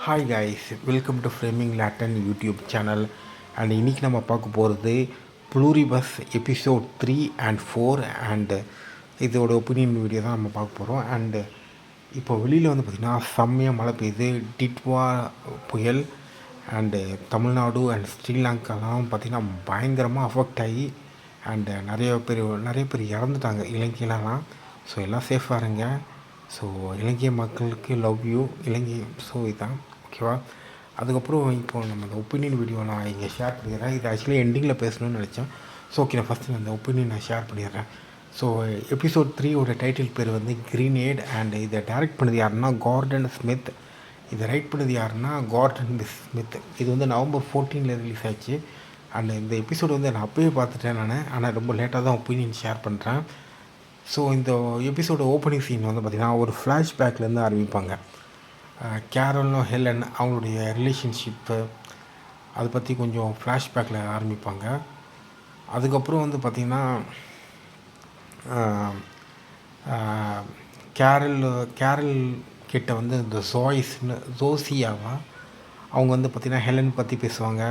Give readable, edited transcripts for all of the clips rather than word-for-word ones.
Hi guys, welcome to framing லேட்டன் YouTube channel. And இன்றைக்கி நம்ம பார்க்க போகிறது ப்ளூரிபஸ் எபிசோட் 3 and 4 அண்டு இதோட ஒப்பீனியன் வீடியோ தான் நம்ம பார்க்க போகிறோம். அண்டு இப்போ வெளியில் வந்து பார்த்திங்கன்னா செம்மையாக மழை பெய்யுது. டிட்வா புயல் அண்டு தமிழ்நாடு அண்ட் ஸ்ரீலங்காலாம் பார்த்திங்கன்னா பயங்கரமாக அஃபெக்ட் ஆகி அண்டு நிறைய பேர் இறந்துட்டாங்க இலங்கையிலலாம். ஸோ எல்லாம் சேஃபாக இருங்க. ஸோ இலங்கை மக்களுக்கு லவ் யூ இலங்கை. ஸோ இதுதான் ஓகேவா. அதுக்கப்புறம் இப்போது நம்ம அந்த ஒப்பீனியன் வீடியோ நான் இங்கே ஷேர் பண்ணிடுறேன். இது ஆக்சுவலி எண்டிங்கில் பேசணும்னு நினச்சேன். ஸோ ஓகே, நான் ஃபஸ்ட்டு அந்த ஒப்பீனியன் நான் ஷேர் பண்ணிடுறேன். ஸோ எபிசோட் 3 டைட்டில் பேர் வந்து கிரீனேட். அண்ட் இதை டைரக்ட் பண்ணது யாருன்னா கார்டன் ஸ்மித். இதை ரைட் பண்ணது யாருன்னா கார்டன் ஸ்மித். இது வந்து November 14 ரிலீஸ் ஆச்சு. அண்ட் இந்த எபிசோடு வந்து நான் அப்போயே பார்த்துட்டேன் ஆனால் ரொம்ப லேட்டாக தான் ஒப்பீனியன் ஷேர் பண்ணுறேன். ஸோ இந்த எபிசோட ஓப்பனிங் சீன் வந்து பார்த்திங்கன்னா ஒரு ஃப்ளாஷ்பேக்லேருந்து ஆரம்பிப்பாங்க. கேரலும் ஹெலன் அவங்களுடைய ரிலேஷன்ஷிப்பு அதை பற்றி கொஞ்சம் ஃப்ளாஷ்பேக்கில் ஆரம்பிப்பாங்க. அதுக்கப்புறம் வந்து பார்த்திங்கன்னா கேரல் கிட்ட வந்து இந்த ஜோசியாவா அவங்க வந்து பார்த்திங்கன்னா ஹெலன் பற்றி பேசுவாங்க.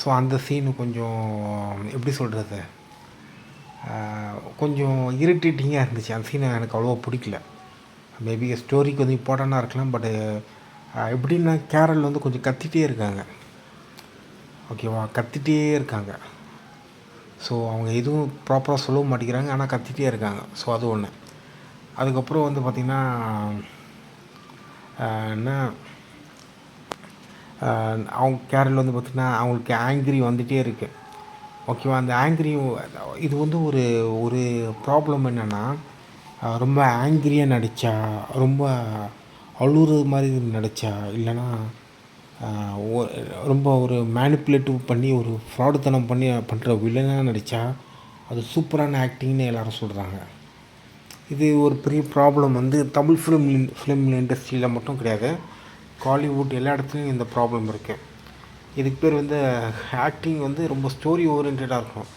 ஸோ அந்த சீனு கொஞ்சம் எப்படி சொல்கிறது, கொஞ்சம் இரிட்டேட்டிங்காக இருந்துச்சு. அந்த சீனை எனக்கு அவ்வளோவா பிடிக்கல. மேபி ஸ்டோரிக்கு வந்து இம்பார்ட்டண்ட்டாக இருக்கலாம். பட்டு எப்படின்னா கேரல் வந்து கொஞ்சம் கத்திகிட்டே இருக்காங்க. ஓகேவா, கத்திகிட்டே இருக்காங்க. ஸோ அவங்க எதுவும் ப்ராப்பராக சொல்லவும் மாட்டேங்கிறாங்க, ஆனால் கத்திகிட்டே இருக்காங்க. ஸோ அது ஒன்று. அதுக்கப்புறம் வந்து பார்த்திங்கன்னா என்ன அவங்க கேரல் வந்து பார்த்திங்கன்னா அவங்களுக்கு ஆங்கிரி வந்துகிட்டே இருக்குது. ஓகேவா, அந்த ஆங்கிரி இது வந்து ஒரு ப்ராப்ளம் என்னென்னா, ரொம்ப ஆங்கிரியாக நடித்தா, ரொம்ப அழுகுறது மாதிரி நடித்தா, இல்லைன்னா ரொம்ப ஒரு மேனிப்புலேட்டிவ் பண்ணி ஒரு ஃப்ராடுத்தனம் பண்ணி பண்ணுற வில்லனாக நடித்தா அது சூப்பரான ஆக்டிங்னு எல்லோரும் சொல்கிறாங்க. இது ஒரு பெரிய ப்ராப்ளம் வந்து தமிழ் ஃபிலிம் இண்டஸ்ட்ரியில் மட்டும் கிடையாது, காலிவுட் எல்லா இடத்துலையும் இந்த ப்ராப்ளம் இருக்குது. இதுக்கு பேர் வந்து ஆக்டிங் வந்து ரொம்ப ஸ்டோரி ஓரியன்டாக இருக்கும்.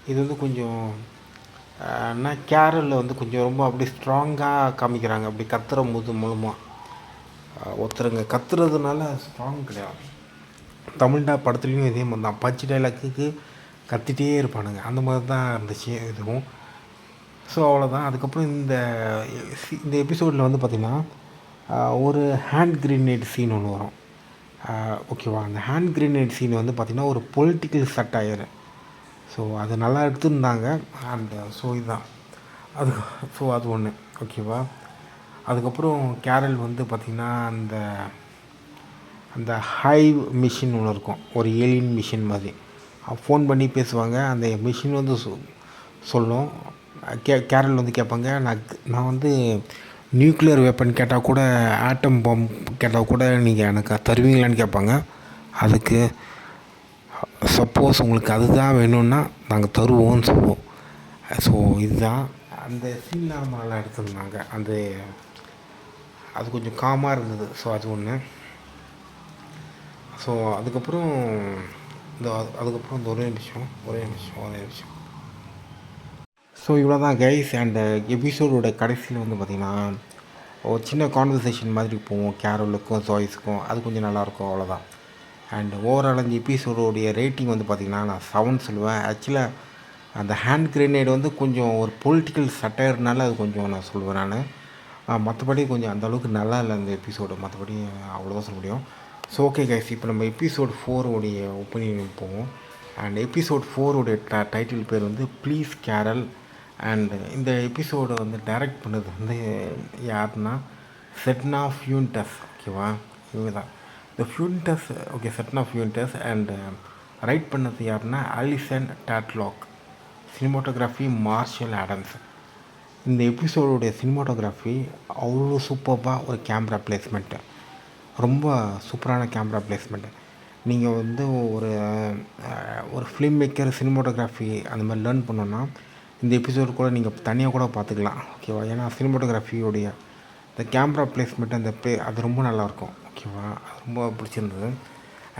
இது வந்து கொஞ்சம் கேரலில் வந்து கொஞ்சம் ரொம்ப அப்படி ஸ்ட்ராங்காக காமிக்கிறாங்க. அப்படி கத்துற போது மூலமாக ஒருத்தருங்க கத்துறதுனால ஸ்ட்ராங் கிடையாது. தமிழ்டா படத்துலேயும் இதே மாதிரி தான், பஞ்சு டைலாக்குக்கு கத்திகிட்டே இருப்பானுங்க. அந்த மாதிரி தான் இருந்துச்சு இதுவும். ஸோ அவ்வளோதான். அதுக்கப்புறம் இந்த எபிசோடில் வந்து பார்த்திங்கன்னா ஒரு ஹேண்ட் கிரேனேட் சீன் ஒன்று வரும். ஓகேவா, அந்த ஹேண்ட் கிரேனேட் சீன் வந்து பார்த்திங்கன்னா ஒரு பொலிட்டிக்கல் சட்டையர். ஸோ அது நல்லா எடுத்துருந்தாங்க. அண்ட் ஸோ இதுதான் அது ஒன்று. ஓகேவா, அதுக்கப்புறம் கேரல் வந்து பார்த்திங்கன்னா அந்த ஹைவ் மிஷின் ஒன்று இருக்கும், ஒரு ஏலியன் மிஷின் மாதிரி. ஃபோன் பண்ணி பேசுவாங்க. அந்த மிஷின் வந்து சொல்லும். கேரல் வந்து கேட்பாங்க, நான் வந்து நியூக்ளியர் வெப்பன் கேட்டால் கூட, ஆட்டம் பாம்பு கேட்டால் கூட நீங்கள் எனக்கு தருவீங்களான்னு கேட்பாங்க. அதுக்கு சப்போஸ் உங்களுக்கு அதுதான் வேணும்னா நாங்கள் தருவோம்னு சொல்லுவோம். ஸோ இதுதான் அந்த சீன்லாம் நம்ம நல்லா எடுத்துருந்தாங்க. அது கொஞ்சம் காமாக இருந்தது. ஸோ அது ஒன்று. ஸோ அதுக்கப்புறம் இந்த ஒரே நிமிஷம். ஸோ இவ்வளோ தான் கைஸ். அண்ட் எபிசோடோட கடைசியில் வந்து பார்த்திங்கன்னா ஒரு சின்ன கான்வர்சேஷன் மாதிரி போவோம் கேரலுக்கும் ஜாய்ஸுக்கும். அது கொஞ்சம் நல்லாயிருக்கும், அவ்வளோதான். அண்ட் ஓவரால் அந்த எபிசோடோடைய ரேட்டிங் வந்து பார்த்திங்கன்னா நான் 7 சொல்லுவேன். ஆக்சுவலாக அந்த ஹேண்ட் கிரேனேட் வந்து கொஞ்சம் ஒரு பொலிட்டிக்கல் சட்டையர்னால அது கொஞ்சம் நான் சொல்லுவேன் நான். மற்றபடி கொஞ்சம் அந்தளவுக்கு நல்லா இல்லை அந்த எபிசோடு. மற்றபடி அவ்வளோதான் சொல்ல முடியும். ஸோ ஓகே கைஸ், இப்போ நம்ம எபிசோட் 4 ஒப்பீனியன் போவோம். அண்ட் எபிசோட் 4 டைட்டில் பேர் வந்து ப்ளீஸ் கேரல். அண்ட் இந்த எபிசோடை வந்து டைரக்ட் பண்ணது வந்து யாருன்னா செட்னா ஃபியூன்டஸ். ஓகேவா, இவங்க தான் இந்த Fuentes. Okay, Sedna Fuentes. And write பண்ணது யாருன்னா Allison Tadlock. Cinematography Marshall Adams. இந்த எபிசோடுடைய சினிமாட்டோகிராஃபி அவ்வளோ சூப்பராக ஒரு கேமரா பிளேஸ்மெண்ட்டு, ரொம்ப சூப்பரான கேமரா பிளேஸ்மெண்ட்டு. நீங்கள் வந்து ஒரு ஃபிலிம் மேக்கர் சினிமாட்டோகிராஃபி அந்த மாதிரி லேர்ன் பண்ணோன்னா இந்த எபிசோடு கூட நீங்கள் தனியாக கூட பார்த்துக்கலாம். ஓகேவா, ஏன்னா சினிமாட்டோகிராஃபியோடைய இந்த கேமரா பிளேஸ்மெண்ட் அது ரொம்ப நல்லாயிருக்கும். ஓகேவா, அது ரொம்ப பிடிச்சிருந்தது.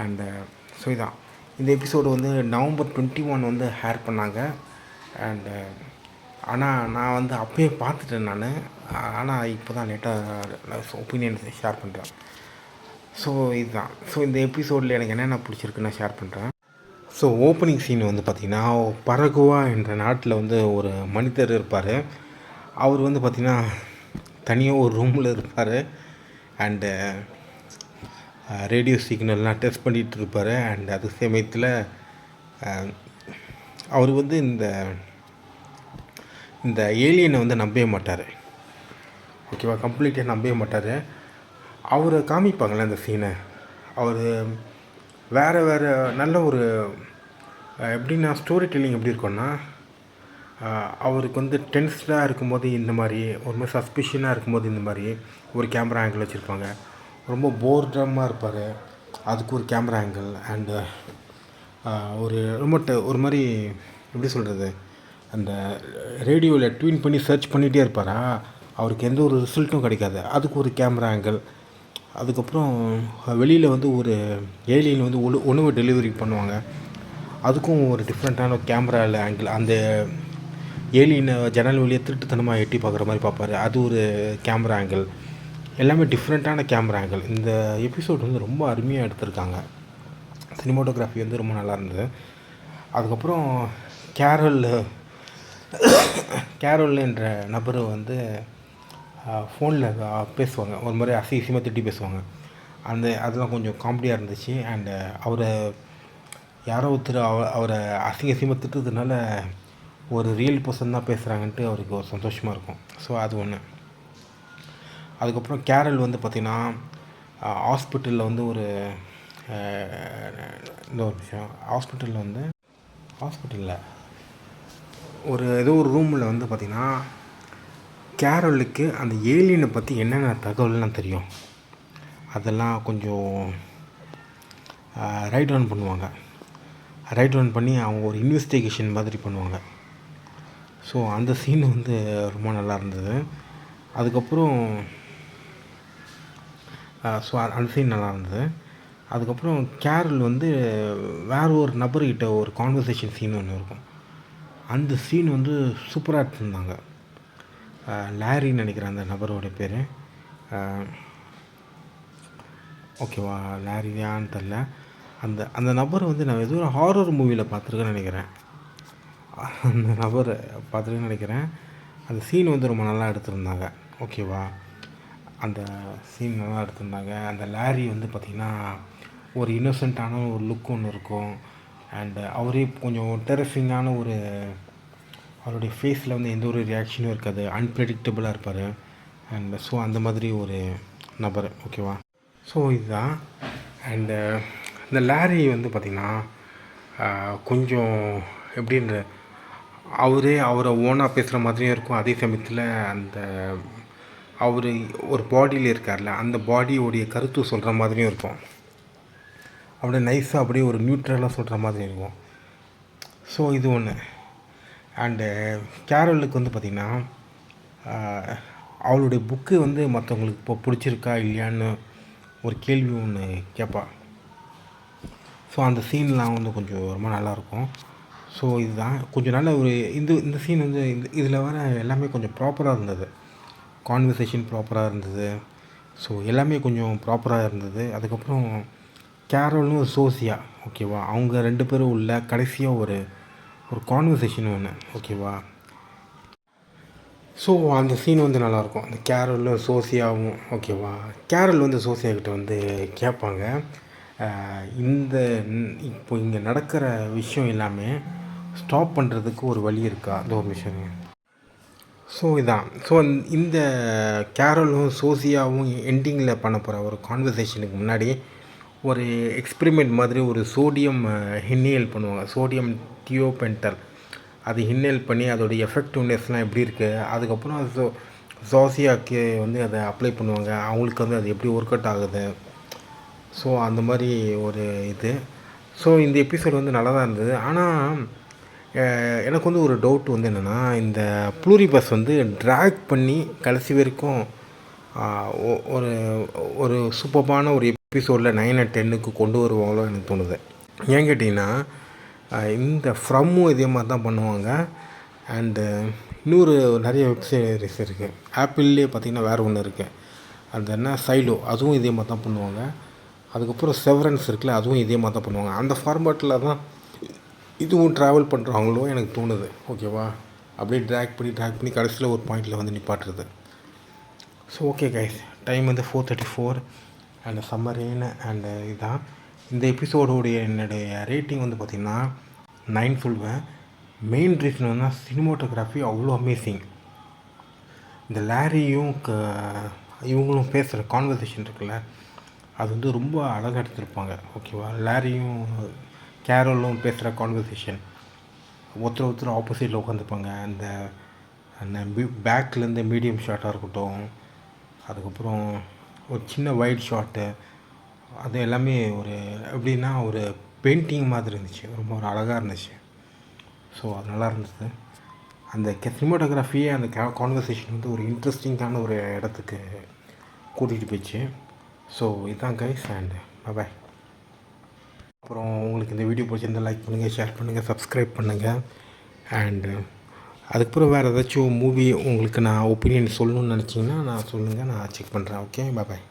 அண்டு ஸோ இதான் இந்த எபிசோடு வந்து November 21 வந்து ஹேர் பண்ணாங்க. அண்டு ஆனால் நான் வந்து அப்போயே பார்த்துட்டேன் நான். ஆனால் இப்போ தான் லேட்டாக ஒப்பீனியன்ஸ் ஷேர் பண்ணுறேன். ஸோ இதுதான். ஸோ இந்த எபிசோடில் எனக்கு என்னென்ன பிடிச்சிருக்குன்னு நான் ஷேர் பண்ணுறேன். ஸோ ஓப்பனிங் சீன் வந்து பார்த்திங்கன்னா, பரகுவா என்ற நாட்டில் வந்து ஒரு மனிதர் இருப்பார். அவர் வந்து பார்த்திங்கன்னா தனியாக ஒரு ரூமில் இருப்பார். அண்டு ரேடியோ சிக்னல்லாம் டெஸ்ட் பண்ணிகிட்டு இருப்பார். அண்ட் அது சமயத்தில் அவர் வந்து இந்த ஏலியனை வந்து நம்பவே மாட்டார். ஓகேவா, கம்ப்ளீட்டாக நம்பவே மாட்டார். அவரை காமிப்பாங்களே அந்த சீனை, அவர் வேறு நல்ல ஒரு எப்படின்னா ஸ்டோரி டெல்லிங் எப்படி இருக்குன்னா, அவருக்கு வந்து டென்ஸ்டாக இருக்கும்போது இந்த மாதிரி, ஒரு மாதிரி சஸ்பிஷனாக இருக்கும்போது இந்த மாதிரி ஒரு கேமரா ஆங்கிள் வச்சுருப்பாங்க. ரொம்ப போர்டமாக இருப்பார், அதுக்கு ஒரு கேமரா ஆங்கிள். அண்டு ஒரு மாதிரி எப்படி சொல்கிறது, அந்த ரேடியோவில் ட்யூன் பண்ணி சர்ச் பண்ணிகிட்டே இருப்பாரா, அவருக்கு எந்த ஒரு ரிசல்ட்டும் கிடைக்காது, அதுக்கு ஒரு கேமரா ஆங்கிள். அதுக்கப்புறம் வெளியில் வந்து ஒரு ஏலியன் வந்து உணவு டெலிவரி பண்ணுவாங்க, அதுக்கும் ஒரு டிஃப்ரெண்ட்டான கேமராவில் ஆங்கிள். அந்த ஏலியனை ஜன்னல் வழியாக திருட்டுத்தனமாக எட்டி பார்க்குற மாதிரி பார்ப்பார், அது ஒரு கேமரா ஆங்கிள். எல்லாமே டிஃப்ரெண்ட்டான கேமரா ஆங்கிள். இந்த எபிசோட் வந்து ரொம்ப அருமையாக எடுத்திருக்காங்க. சினிமாட்டோகிராஃபி வந்து ரொம்ப நல்லா இருந்தது. அதுக்கப்புறம் கேரோல் என்ற நபர் வந்து ஃபோனில் பேசுவாங்க, ஒரு மாதிரி அசிங்கமாக திட்டி பேசுவாங்க. அதெல்லாம் கொஞ்சம் காமெடியாக இருந்துச்சு. அண்டு யாரோ ஒருத்தர் அவரை அசிங்கமாக திட்டுறதுனால ஒரு ரியல் பர்சன் தான் பேசுகிறாங்கன்ட்டு அவருக்கு ஒரு சந்தோஷமாக இருக்கும். ஸோ அது ஒன்று. அதுக்கப்புறம் கேரல் வந்து பார்த்திங்கன்னா ஹாஸ்பிட்டலில் வந்து இந்த ஒரு விஷயம், ஹாஸ்பிட்டலில் ஏதோ ஒரு ரூமில் வந்து பார்த்திங்கன்னா கேரலுக்கு அந்த ஏலியனை பற்றி என்னென்ன தகவல்லாம் தெரியும், அதெல்லாம் கொஞ்சம் ரைட் டவுன் பண்ணி அவங்க ஒரு இன்வெஸ்டிகேஷன் மாதிரி பண்ணுவாங்க. ஸோ அந்த சீன் வந்து ரொம்ப நல்லா இருந்தது. அதுக்கப்புறம் அந்த சீன் நல்லா இருந்தது. அதுக்கப்புறம் கேரல் வந்து வேறு ஒரு நபர்கிட்ட ஒரு கான்வர்சேஷன் சீன் ஒன்று இருக்கும். அந்த சீன் வந்து சூப்பராக எடுத்துருந்தாங்க. லாரின்னு நினைக்கிறேன் அந்த நபரோட பேர். ஓகேவா, லாரியான்னு தெரில. அந்த நபர் வந்து நான் ஏதோ ஒரு ஹாரர் மூவியில் பார்த்துருக்கேன்னு நினைக்கிறேன். அந்த சீன் வந்து ரொம்ப நல்லா எடுத்திருந்தாங்க. ஓகேவா, அந்த சீன் நல்லா எடுத்திருந்தாங்க. அந்த லாரி வந்து பார்த்திங்கன்னா ஒரு இன்னோசென்ட்டான ஒரு லுக் ஒன்று இருக்கும். அண்டு அவரே கொஞ்சம் டெரரிஃபிங்கான அவருடைய ஃபேஸில் வந்து எந்த ஒரு ரியாக்ஷனும் இருக்காது, அன்பிரடிக்டபுளாக இருப்பார். அண்ட் ஸோ அந்த மாதிரி ஒரு நபர். ஓகேவா, ஸோ இதுதான். அண்டு இந்த லாரி வந்து பார்த்திங்கன்னா கொஞ்சம் எப்படின்ற அவரை ஓனாக பேசுகிற மாதிரியும் இருக்கும். அதே சமயத்தில் அவர் ஒரு பாடியில் இருக்கார்ல, அந்த பாடியோடைய கருத்து சொல்கிற மாதிரியும் இருக்கும். அப்படியே நைஸாக அப்படியே ஒரு நியூட்ரலாக சொல்கிற மாதிரி இருக்கும். ஸோ இது ஒன்று. அண்டு கேரலுக்கு வந்து பார்த்திங்கன்னா அவளுடைய புக்கு வந்து மற்றவங்களுக்கு இப்போ பிடிச்சிருக்கா இல்லையான்னு ஒரு கேள்வி ஒன்று கேட்பா. ஸோ அந்த சீன்லாம் வந்து கொஞ்சம் ரொம்ப நல்லாயிருக்கும். ஸோ இதுதான் கொஞ்சம் நல்ல ஒரு இந்த சீன் வந்து இதில் வர எல்லாமே கொஞ்சம் ப்ராப்பராக இருந்தது. கான்வர்சேஷன் ப்ராப்பராக இருந்தது. ஸோ எல்லாமே கொஞ்சம் ப்ராப்பராக இருந்தது. அதுக்கப்புறம் கேரோலும் சோசியா, ஓகேவா, அவங்க 2 பேரும் உள்ள கடைசியாக ஒரு கான்வர்சேஷன் ஒன்று. ஓகேவா, ஸோ அந்த சீன் வந்து நல்லாயிருக்கும். அந்த கேரலும் சோசியாவும். ஓகேவா, கேரல் வந்து சோசியா கிட்ட வந்து கேட்பாங்க, இப்போ இங்கே நடக்கிற விஷயம் எல்லாமே ஸ்டாப் பண்ணுறதுக்கு ஒரு வழி இருக்கா, அந்த ஒரு விஷயம். ஸோ இதான். ஸோ இந்த கேரலும் சோசியாவும் எண்டிங்கில் பண்ண போகிற ஒரு கான்வர்சேஷனுக்கு முன்னாடி ஒரு எக்ஸ்பெரிமெண்ட் மாதிரி ஒரு சோடியம் இன்ஹேல் பண்ணுவாங்க, சோடியம் தியோபென்டல். அது இன்ஹேல் பண்ணி அதோடய எஃபெக்டிவ்னஸ்லாம் எப்படி இருக்குது, அதுக்கப்புறம் சோசியாவுக்கு வந்து அதை அப்ளை பண்ணுவாங்க, அவங்களுக்கு வந்து அது எப்படி ஒர்க் அவுட் ஆகுது. ஸோ அந்த மாதிரி ஒரு இது. ஸோ இந்த எபிசோட் வந்து நல்லா தான் இருந்தது. ஆனால் எனக்கு வந்து ஒரு டவுட் வந்து என்னென்னா, இந்த ப்ளூரிபஸ் வந்து ட்ராக் பண்ணி கடைசி வரைக்கும் ஒரு சூப்பர்பான ஒரு எபிசோடில் 9 and 10க்கு கொண்டு வருவாங்களோ எனக்கு தோணுது. ஏன் கேட்டிங்கன்னா, இந்த ஃப்ரம்மும் இதே மாதிரி தான் பண்ணுவாங்க. அண்டு இன்னொரு நிறைய வெப் சீரிஸ் இருக்குது. ஆப்பிள்லேயே பார்த்திங்கன்னா வேறு ஒன்று இருக்குது, அந்த என்ன சைலோ, அதுவும் இதே மாதிரி தான் பண்ணுவாங்க. அதுக்கப்புறம் செவரன்ஸ் இருக்குல்ல, அதுவும் இதே மாதிரி தான் பண்ணுவாங்க. அந்த ஃபார்மேட்டில் தான் இதுவும் ட்ராவல் பண்ணுறாங்களோ எனக்கு தோணுது. ஓகேவா? அப்படியே ட்ராக் பண்ணி கடைசியில் ஒரு பாயிண்டில் வந்து நிப்பாட்டுறது. ஸோ ஓகே கைஸ், டைம் வந்து 4:34 அண்ட் சம்மர் ரெயின் அண்டு இதுதான் இந்த எபிசோடோடைய என்னுடைய ரேட்டிங் வந்து பார்த்திங்கன்னா 9 சொல்வேன். மெயின் ரீசன் வந்து சினிமோட்டோகிராஃபி அவ்வளோ அமேசிங். இந்த லாரியும் இவங்களும் பேசுகிற கான்வர்சேஷன் இருக்குல்ல, அது வந்து ரொம்ப அழகாக எடுத்திருப்பாங்க. ஓகேவா? லாரியும் கேரோலும் பேசுகிற கான்வர்சேஷன், ஒருத்தர் ஆப்போசிட்டில் உட்காந்துருப்பாங்க. அந்த பேக்லேருந்து மீடியம் ஷாட்டாக இருக்கட்டும், அதுக்கப்புறம் ஒரு சின்ன வைட் ஷாட்டு, அது எல்லாமே ஒரு எப்படின்னா ஒரு பெயிண்டிங் மாதிரி இருந்துச்சு. ரொம்ப ஒரு அழகாக இருந்துச்சு. ஸோ அது நல்லா இருந்தது. அந்த சினிமாட்டோகிராஃபியே அந்த கான்வர்சேஷன் வந்து ஒரு இன்ட்ரெஸ்டிங்கான ஒரு இடத்துக்கு கூட்டிகிட்டு போயிடுச்சு. ஸோ இதுதான் கைஸ் அண்ட் பாய். அப்புறம் உங்களுக்கு இந்த வீடியோ பிடிச்சிருந்தால் லைக் பண்ணுங்கள், ஷேர் பண்ணுங்கள், சப்ஸ்கிரைப் பண்ணுங்கள். அண்டு அதுக்கப்புறம் வேறு ஏதாச்சும் மூவி உங்களுக்கு நான் ஒப்பீனியன் சொல்லணும்னு நினச்சிங்கன்னா நான் சொல்லுங்கள், நான் செக் பண்ணுறேன். ஓகே, பாய்.